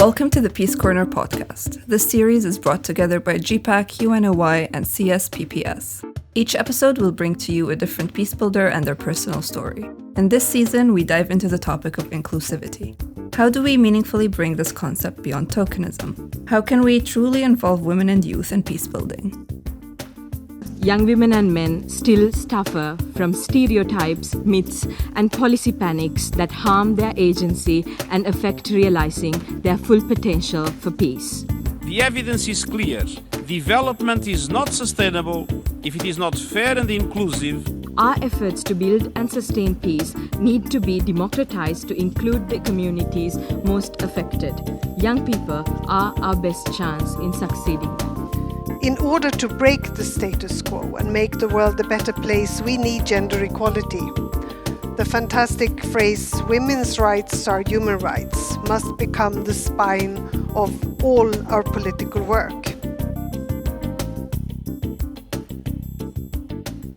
Welcome to the Peace Corner podcast. This series is brought together by GPPAC, UNOY, and CSPPS. Each episode will bring to you a different peace builder and their personal story. In this season, we dive into the topic of inclusivity. How do we meaningfully bring this concept beyond tokenism? How can we truly involve women and youth in peace building? Young women and men still suffer from stereotypes, myths, and policy panics that harm their agency and affect realizing their full potential for peace. The evidence is clear. Development is not sustainable if it is not fair and inclusive. Our efforts to build and sustain peace need to be democratized to include the communities most affected. Young people are our best chance in succeeding. In order to break the status quo and make the world a better place, we need gender equality. The fantastic phrase, women's rights are human rights, must become the spine of all our political work.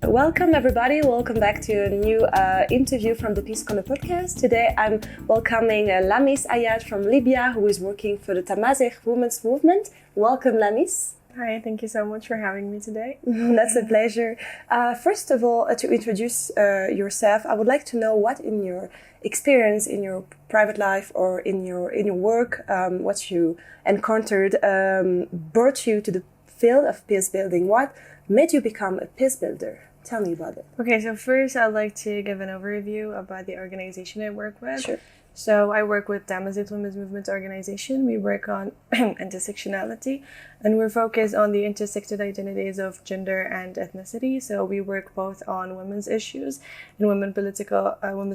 Welcome everybody, welcome back to a new interview from the Peace Corner podcast. Today I'm welcoming Lamis Ben Aiyad from Libya, who is working for the Tamazight women's movement. Welcome Lamis. Hi, thank you so much for having me today. That's a pleasure. First of all, to introduce yourself, I would like to know what in your experience, in your private life or in your work, what you encountered brought you to the field of peace building. What made you become a peace builder? Tell me about it. Okay, so first I'd like to give an overview about the organization I work with. Sure. So I work with Tamazight Women's Movement Organization. We work on intersectionality, and we're focused on the intersected identities of gender and ethnicity. So we work both on women's issues and women's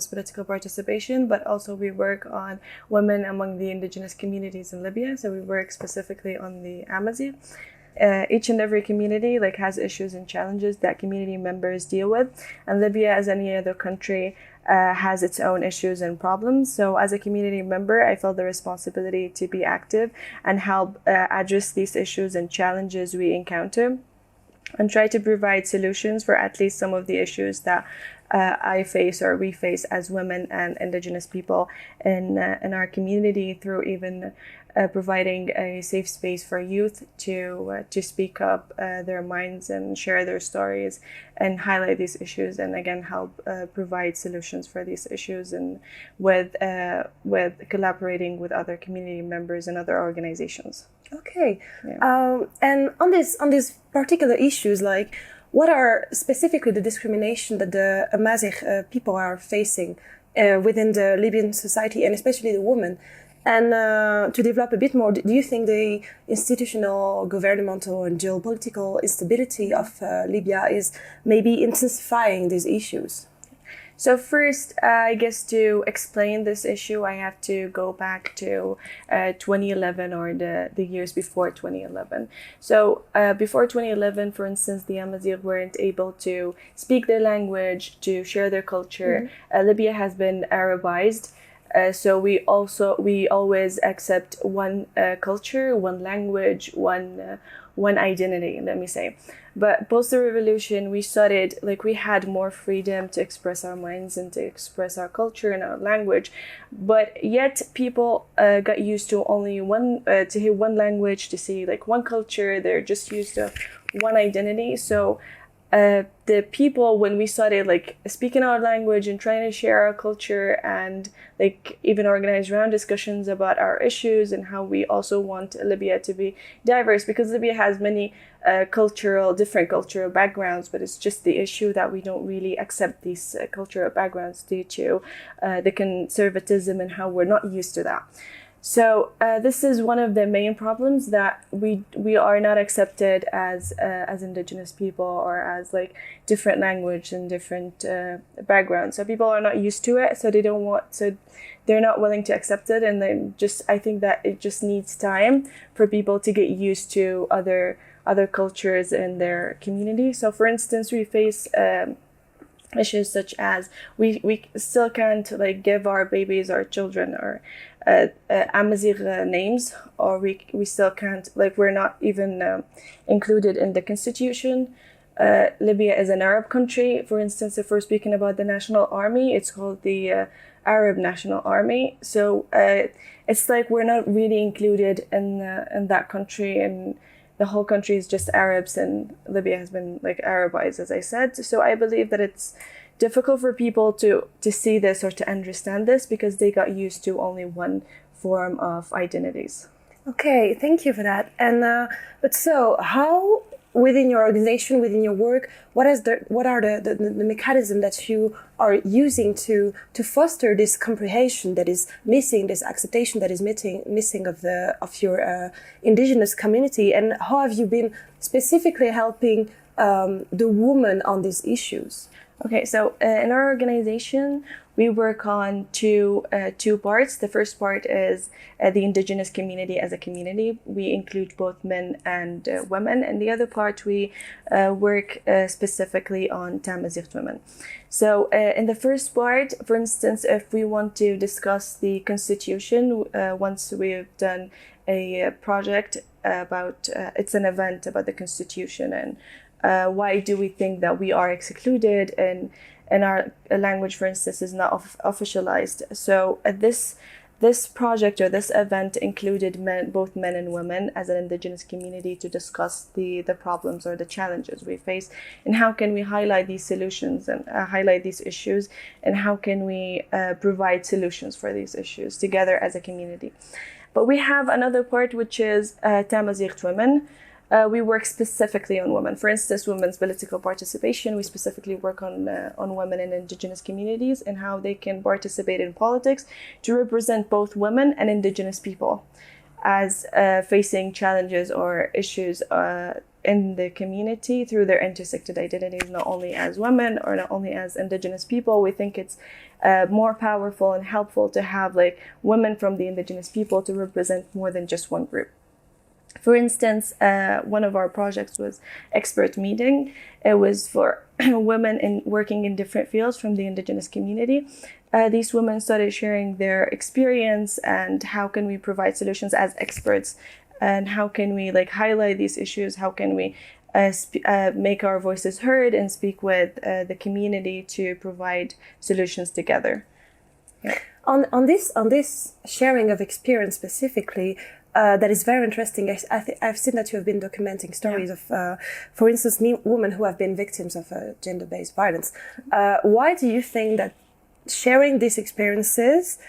political participation, but also we work on women among the indigenous communities in Libya. So we work specifically on the Amazigh. Each and every community has issues and challenges that community members deal with, and Libya, as any other country, has its own issues and problems. So as a community member, I felt the responsibility to be active and help address these issues and challenges we encounter, and try to provide solutions for at least some of the issues that I face or we face as women and indigenous people in our community, through even providing a safe space for youth to speak up their minds and share their stories and highlight these issues, and again help provide solutions for these issues, and with collaborating with other community members and other organizations. Okay, Yeah. and on these particular issues, what are specifically the discrimination that the Amazigh people are facing within the Libyan society, and especially the women? And to develop a bit more, do you think the institutional, governmental, and geopolitical instability of Libya is maybe intensifying these issues? So first, I guess to explain this issue, I have to go back to 2011 or the years before 2011. So before 2011, for instance, the Amazigh weren't able to speak their language, to share their culture. Mm-hmm. Libya has been Arabized. So we always accept one culture, one language, one identity, let me say. But post the revolution, we started, we had more freedom to express our minds and to express our culture and our language. But yet people got used to only to hear one language, to see one culture. They're just used to one identity. So the people, when we started speaking our language and trying to share our culture, and even organize round discussions about our issues and how we also want Libya to be diverse, because Libya has many different cultural backgrounds, but it's just the issue that we don't really accept these cultural backgrounds due to the conservatism and how we're not used to that. So this is one of the main problems, that we are not accepted as indigenous people, or as different language and different backgrounds. So people are not used to it, so they're not willing to accept it, and then I think that it just needs time for people to get used to other cultures in their community. So for instance, we face issues such as we still can't give our babies, our children, or Amazigh names, or we still can't, we're not even included in the constitution. Libya is an Arab country. For instance, if we're speaking about the national army, it's called the Arab National Army. So it's like we're not really included in that country, and the whole country is just Arabs, and Libya has been like Arabized, as I said. So I believe that it's difficult for people to see this or to understand this because they got used to only one form of identities. Okay, thank you for that. And but so how within your organization, within your work, what are the mechanisms that you are using to foster this comprehension that is missing, this acceptation that is missing of your indigenous community, and how have you been specifically helping the women on these issues? Okay, so in our organization, we work on two parts. The first part is the indigenous community as a community. We include both men and women. And the other part, we work specifically on Tamazight women. So in the first part, for instance, if we want to discuss the constitution, once we've done a project about, it's an event about the constitution and why do we think that we are excluded and our language, for instance, is not officialized. So this project or this event included both men and women as an indigenous community to discuss the problems or the challenges we face, and how can we highlight these solutions and highlight these issues, and how can we provide solutions for these issues together as a community. But we have another part, which is Tamazight women. We work specifically on women. For instance, women's political participation. We specifically work on women in indigenous communities and how they can participate in politics to represent both women and indigenous people as facing challenges or issues in the community through their intersected identities, not only as women or not only as indigenous people. We think it's more powerful and helpful to have like women from the indigenous people to represent more than just one group. For instance, one of our projects was expert meeting. It was for women working in different fields from the indigenous community. These women started sharing their experience and how can we provide solutions as experts, and how can we like highlight these issues, how can we make our voices heard and speak with the community to provide solutions together. Yeah. On this sharing of experience specifically, that is very interesting. I've seen that you have been documenting stories of, for instance, women who have been victims of gender-based violence. Why do you think that sharing these experiences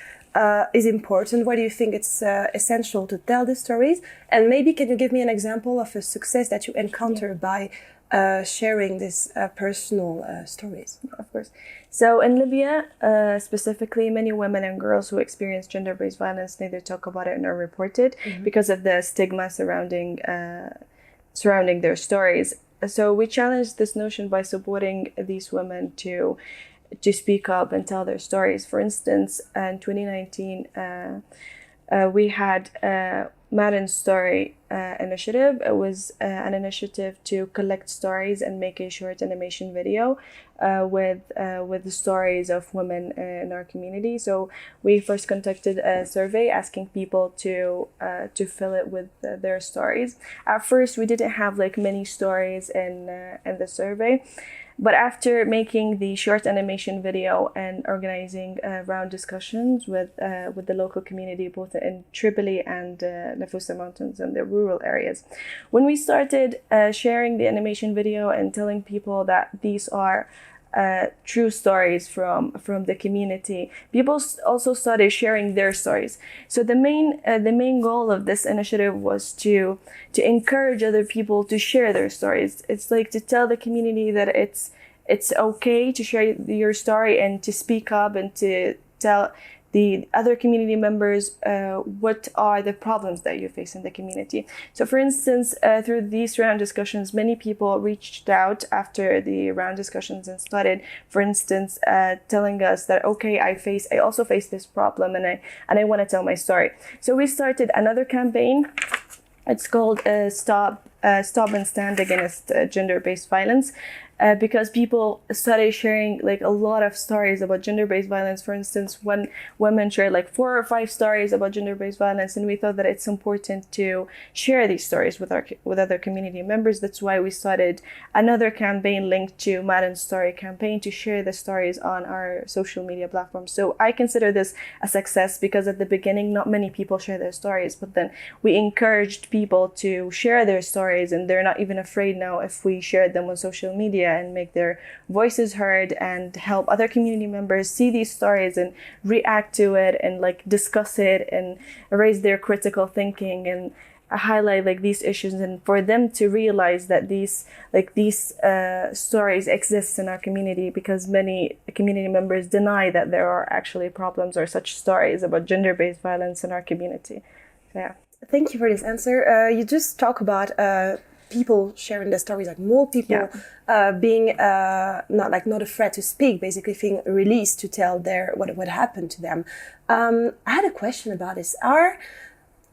is important? Why do you think it's essential to tell these stories? And maybe can you give me an example of a success that you encounter by sharing these personal stories? Of course. So in Libya, specifically, many women and girls who experience gender-based violence neither talk about it nor report it because of the stigma surrounding their stories. So we challenged this notion by supporting these women to speak up and tell their stories. For instance, in 2019, we had Marin Story initiative. It was an initiative to collect stories and make a short animation video with the stories of women in our community. So we first conducted a survey asking people to fill it with their stories. At first, we didn't have like many stories in the survey. But after making the short animation video and organizing round discussions with the local community, both in Tripoli and Nafusa Mountains and the rural areas, when we started sharing the animation video and telling people that these are true stories from the community, people also started sharing their stories. So the main goal of this initiative was to encourage other people to share their stories. It's like to tell the community that it's okay to share your story and to speak up and to tell the other community members what are the problems that you face in the community. So for instance, through these round discussions, many people reached out after the round discussions and started, for instance, telling us that, okay, I also face this problem and I want to tell my story. So we started another campaign. It's called Stop and Stand Against Gender-Based Violence. because people started sharing like a lot of stories about gender-based violence. For instance, when women shared like 4 or 5 stories about gender-based violence, and we thought that it's important to share these stories with other community members. That's why we started another campaign linked to Madden's Story campaign to share the stories on our social media platforms. So I consider this a success because at the beginning, not many people share their stories, but then we encouraged people to share their stories, and they're not even afraid now if we share them on social media and make their voices heard and help other community members see these stories and react to it and like discuss it and raise their critical thinking and highlight like these issues, and for them to realize that these stories exist in our community, because many community members deny that there are actually problems or such stories about gender-based violence in our community. Yeah. Thank you for this answer. You just talk about people sharing their stories, like more people being not afraid to speak, basically feeling released to tell their what happened to them. I had a question about this. Are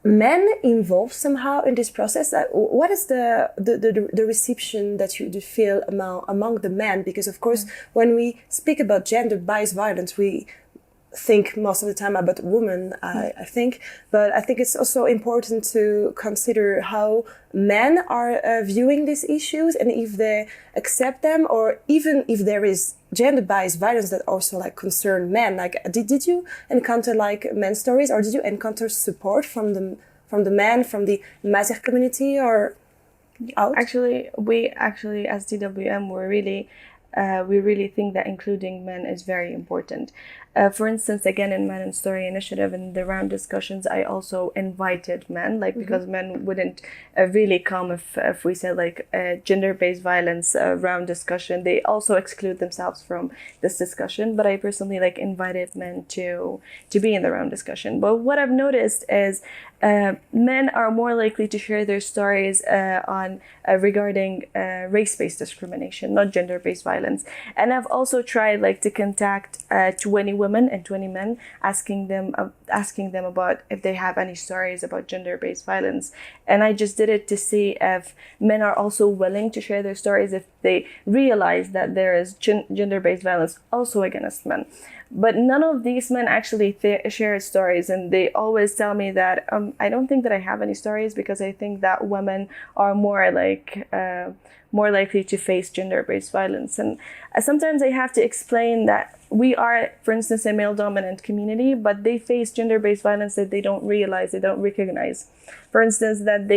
men involved somehow in this process? What is the reception that you feel among the men? Because of course, when we speak about gender-based violence, we think most of the time about women, I think, but I think it's also important to consider how men are viewing these issues, and if they accept them, or even if there is gender-based violence that also like concern men. Like, did you encounter like men's stories, or did you encounter support from the men, from the Mazigh community, or out? Actually, as DWM, we really think that including men is very important. For instance, again, in Men and Story Initiative, in the round discussions, I also invited men, like, because men wouldn't really come if we said like gender-based violence round discussion. They also exclude themselves from this discussion. But I personally like invited men to be in the round discussion. But what I've noticed is men are more likely to share their stories on regarding race-based discrimination, not gender-based violence. And I've also tried like to contact 20 women and 20 men, asking them about if they have any stories about gender-based violence. And I just did it to see if men are also willing to share their stories, if they realize that there is gender-based violence also against men. But none of these men actually share stories, and they always tell me that I don't think that I have any stories, because I think that women are more likely to face gender-based violence. And sometimes I have to explain that we are, for instance, a male-dominant community, but they face gender-based violence that they don't realize, they don't recognize. For instance, that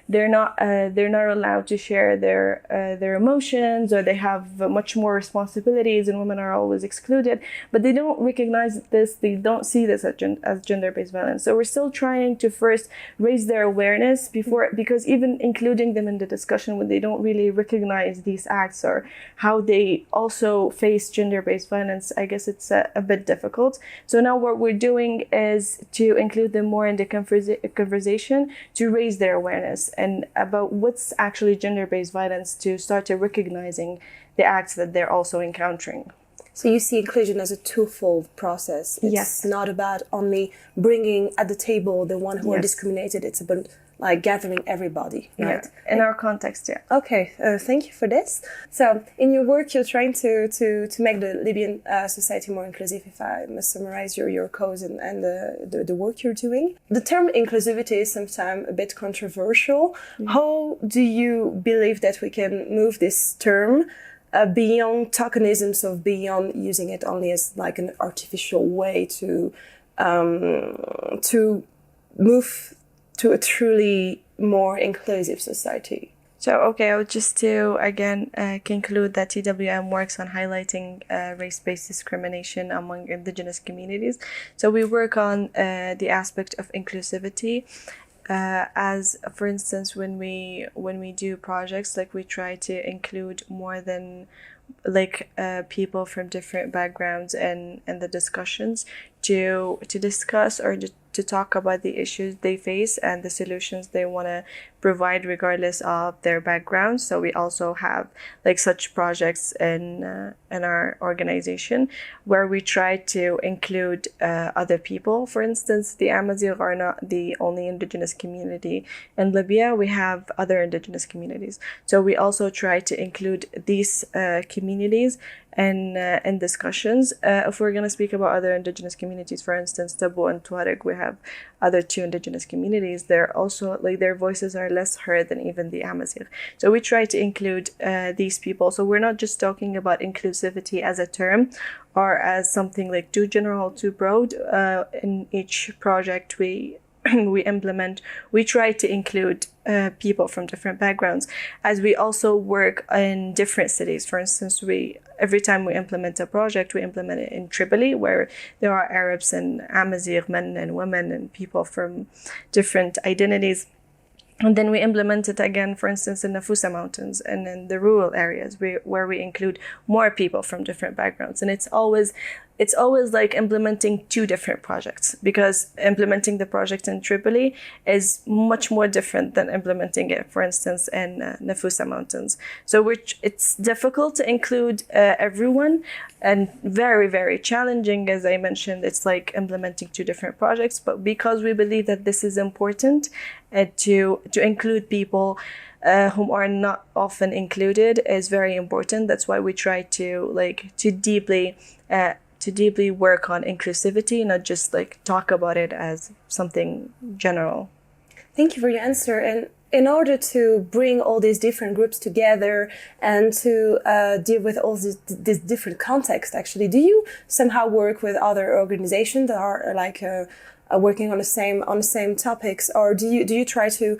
they're not allowed to share their emotions, or they have much more responsibilities, and women are always excluded. But they don't recognize this. They don't see this as gender-based violence. So we're still trying to first raise their awareness because even including them in the discussion, when they don't really recognize these acts or how they also face gender-based violence, I guess it's a bit difficult. So now what we're doing is to include them more in the conversation, to raise their awareness and about what's actually gender-based violence, to start to recognizing the acts that they're also encountering. So you see inclusion as a twofold process. It's not about only bringing at the table the one who are discriminated. It's about like gathering everybody, right? Yeah. In our context, yeah. Okay, thank you for this. So in your work, you're trying to make the Libyan society more inclusive, if I must summarize your cause and the work you're doing. The term inclusivity is sometimes a bit controversial. How do you believe that we can move this term beyond tokenisms, of beyond using it only as like an artificial way to move to a truly more inclusive society? So, okay, I would just to, again, conclude that TWM works on highlighting race-based discrimination among indigenous communities. So we work on the aspect of inclusivity. As for instance, when we do projects, like we try to include more than like people from different backgrounds and the discussions to discuss or to talk about the issues they face and the solutions they want to provide regardless of their background. So we also have like such projects in our organization where we try to include other people. For instance, the Amazigh are not the only indigenous community in Libya. We have other indigenous communities. So we also try to include these communities in discussions. If we're going to speak about other indigenous communities, for instance, Tabo and Tuareg, we have other two indigenous communities. They're also like their voices are less heard than even the Amazigh. So we try to include these people. So we're not just talking about inclusivity as a term or as something like too general, too broad. In each project we implement, we try to include people from different backgrounds, as we also work in different cities. For instance, every time we implement a project, we implement it in Tripoli, where there are Arabs and Amazigh men and women and people from different identities. And then we implement it again, for instance, in the Fusa Mountains and in the rural areas where we include more people from different backgrounds. And it's always like implementing two different projects, because implementing the project in Tripoli is much more different than implementing it, for instance, in the Fusa Mountains. So it's difficult to include everyone, and very, very challenging. As I mentioned, it's like implementing two different projects. But because we believe that this is important, to include people whom are not often included is very important. That's why we try to deeply work on inclusivity, not just like talk about it as something general. Thank you for your answer. And in order to bring all these different groups together and to deal with all this different context, actually, do you somehow work with other organizations that are like working on the same topics, or do you try to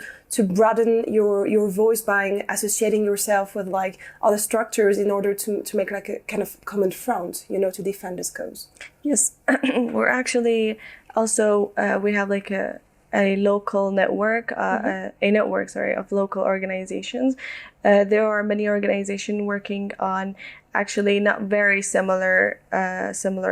broaden your voice by associating yourself with like other structures in order to make like a kind of common front, to defend this cause? Yes, we're actually also we have like a local network, a network of local organizations. There are many organizations working on actually not very similar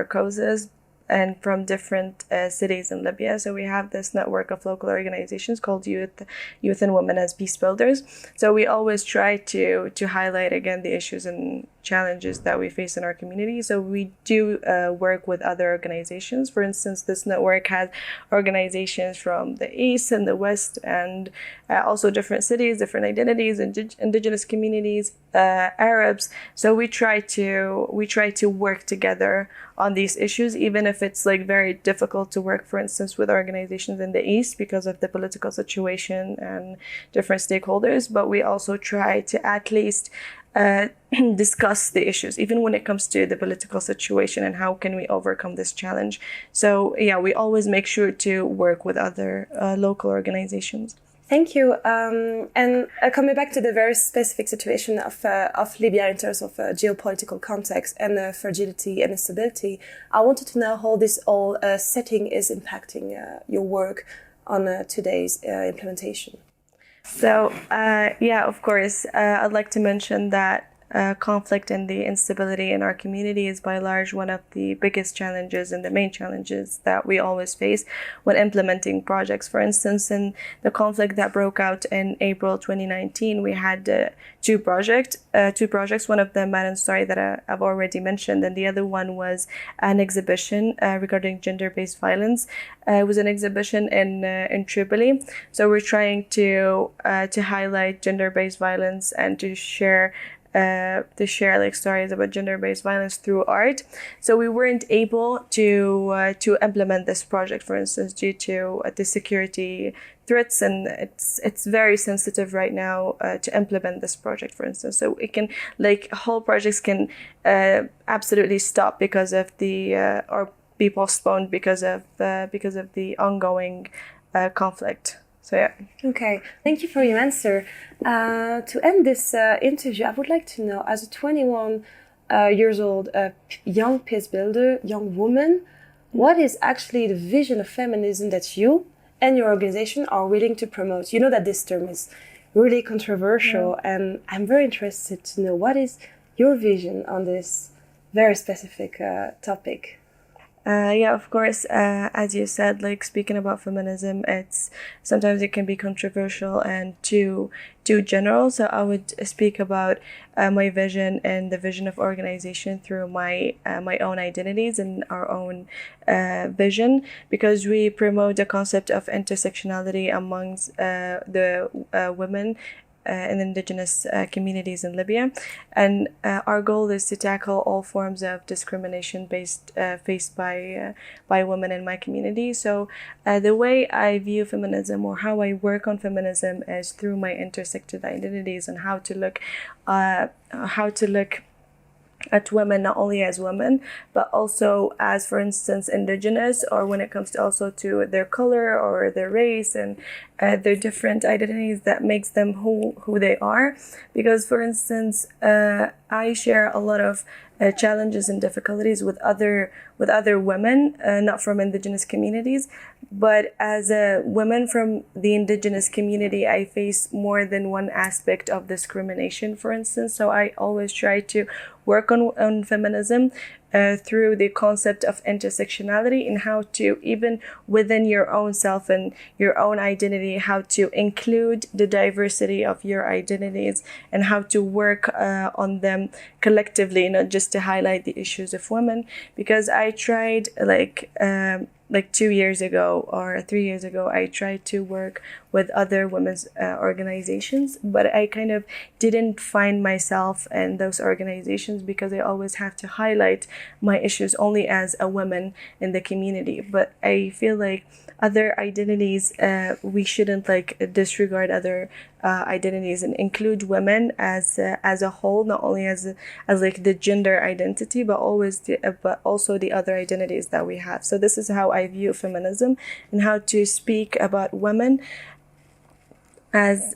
causes, and from different cities in Libya. So we have this network of local organizations called Youth and Women as Peace Builders. So we always try to highlight again the issues and challenges that we face in our community. So we do work with other organizations. For instance, this network has organizations from the East and the West, and also different cities, different identities, indigenous communities, Arabs. So we try to work together on these issues, even if it's like very difficult to work, for instance, with organizations in the East because of the political situation and different stakeholders. But we also try to at least discuss the issues, even when it comes to the political situation and how can we overcome this challenge. So yeah, we always make sure to work with other local organizations. Thank you. And coming back to the very specific situation of Libya in terms of geopolitical context and fragility and instability, I wanted to know how this whole setting is impacting your work on today's implementation. So, yeah, of course, I'd like to mention that conflict and the instability in our community is by large one of the biggest challenges and the main challenges that we always face when implementing projects. For instance, in the conflict that broke out in April 2019, we had two projects. One of them, Madam Story, that I've already mentioned, and the other one was an exhibition regarding gender-based violence. It was an exhibition in Tripoli. So we're trying to highlight gender-based violence and to share like stories about gender-based violence through art. So we weren't able to implement this project, for instance, due to the security threats, and it's very sensitive right now to implement this project, for instance. So it can, like, whole projects can absolutely stop because of or be postponed because of the ongoing conflict. So yeah. Okay, thank you for your answer. To end this interview, I would like to know, as a 21 years old young peace builder, young woman, what is actually the vision of feminism that you and your organization are willing to promote? You know that this term is really controversial, and I'm very interested to know what is your vision on this very specific topic. Yeah, of course. As you said, like speaking about feminism, sometimes it can be controversial and too general. So I would speak about my vision and the vision of organization through my own identities and our own vision, because we promote the concept of intersectionality amongst the women in indigenous communities in Libya, and our goal is to tackle all forms of discrimination faced by women in my community. So the way I view feminism, or how I work on feminism, is through my intersected identities and how to look at women not only as women, but also as, for instance, indigenous, or when it comes to also to their color or their race and their different identities that makes them who they are. Because, for instance, I share a lot of challenges and difficulties with other women, not from indigenous communities, but as a woman from the indigenous community, I face more than one aspect of discrimination, for instance. So I always try to work on feminism through the concept of intersectionality, and how to, even within your own self and your own identity, how to include the diversity of your identities and how to work on them collectively, not just to highlight the issues of women. Because I tried like 2 years ago or 3 years ago, I tried to work with other women's organizations, but I kind of didn't find myself in those organizations, because I always have to highlight my issues only as a woman in the community. But I feel like other identities, we shouldn't disregard other identities and include women as a whole, not only as like the gender identity, but also the other identities that we have. So this is how I view feminism, and how to speak about women as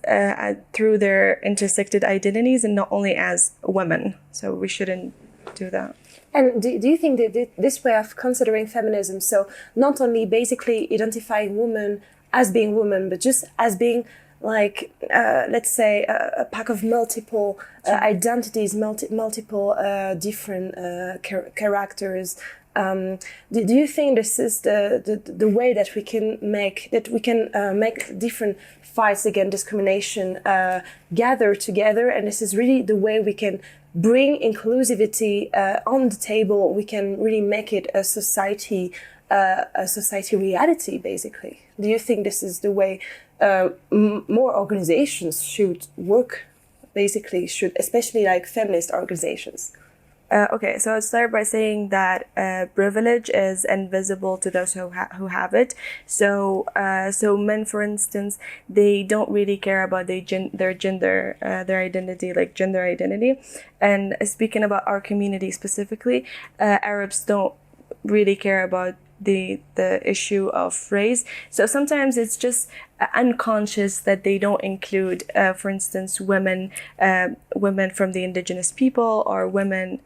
through their intersected identities and not only as women. So we shouldn't do that. And do you think that this way of considering feminism, so not only basically identifying women as being women, but just as being like, let's say, a pack of multiple identities, multiple different characters, do you think this is the way that we can make different fights against discrimination gather together, and this is really the way we can bring inclusivity on the table? We can really make it a society reality, basically. Do you think this is the way more organizations should work, basically, especially like feminist organizations? Okay, so I'll start by saying that privilege is invisible to those who have it. So men, for instance, they don't really care about their gender, their identity, like gender identity. And speaking about our community specifically, Arabs don't really care about the issue of race. So sometimes it's just unconscious that they don't include, for instance, women from the indigenous people, or women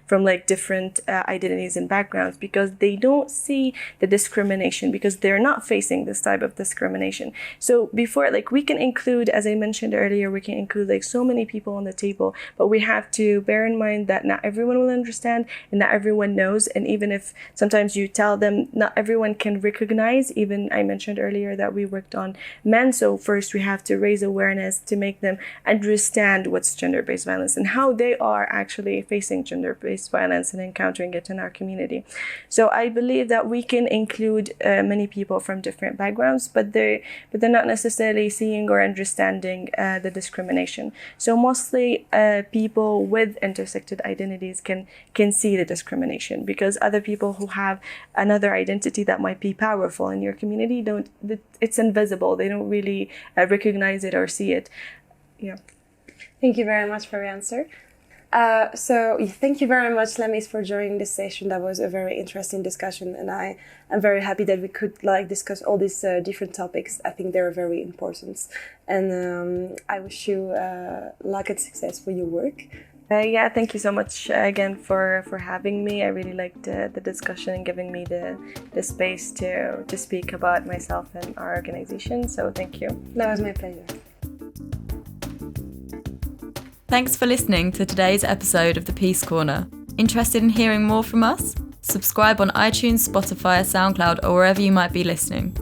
from like different identities and backgrounds, because they don't see the discrimination, because they're not facing this type of discrimination. So before, like, we can include, as I mentioned earlier, we can include like so many people on the table, but we have to bear in mind that not everyone will understand and not everyone knows. And even if sometimes you tell them, not everyone can recognize. Even I mentioned earlier that we worked on men. So first we have to raise awareness to make them understand what's gender-based violence and how they are actually facing gender-based violence and encountering it in our community. So I believe that we can include many people from different backgrounds, but they're not necessarily seeing or understanding the discrimination. So mostly people with intersected identities can see the discrimination, because other people who have another identity that might be powerful in your community it's invisible. They don't really recognize it or see it. Yeah. Thank you very much for your answer. So thank you very much, Lamis, for joining this session. That was a very interesting discussion, and I am very happy that we could discuss all these different topics. I think they're very important, and I wish you luck and success for your work. Yeah, thank you so much again for having me. I really liked the discussion and giving me the space to speak about myself and our organization. So thank you. That was my pleasure. Thanks for listening to today's episode of the Peace Corner. Interested in hearing more from us? Subscribe on iTunes, Spotify, SoundCloud, or wherever you might be listening.